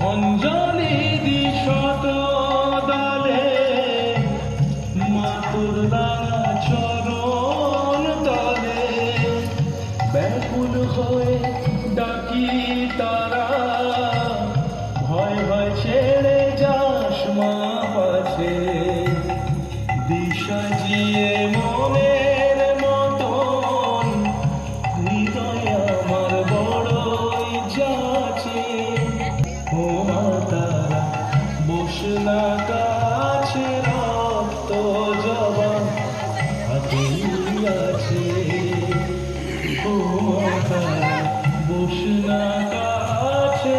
অঞ্জলি দিশত দলে মাতুর রাঙা চরণ তলে ব্যাকুল হয়ে ডাকি তারা ভয় ভয় ছেড়ে যাস মা পাছে দিশা জিয়ে মনের মতন হৃদয় আমার বড়ই যাচ্ছে ও মাতারা বসনা কাছে রক্ত জবা হাতে আছে ও মাতারা বসনা কাছে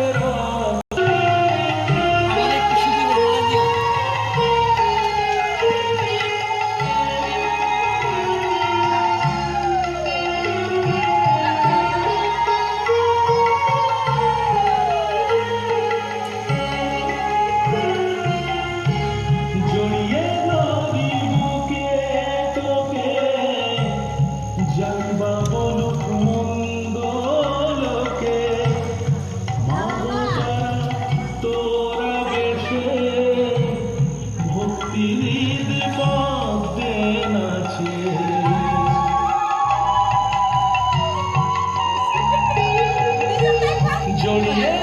জড়িয়ে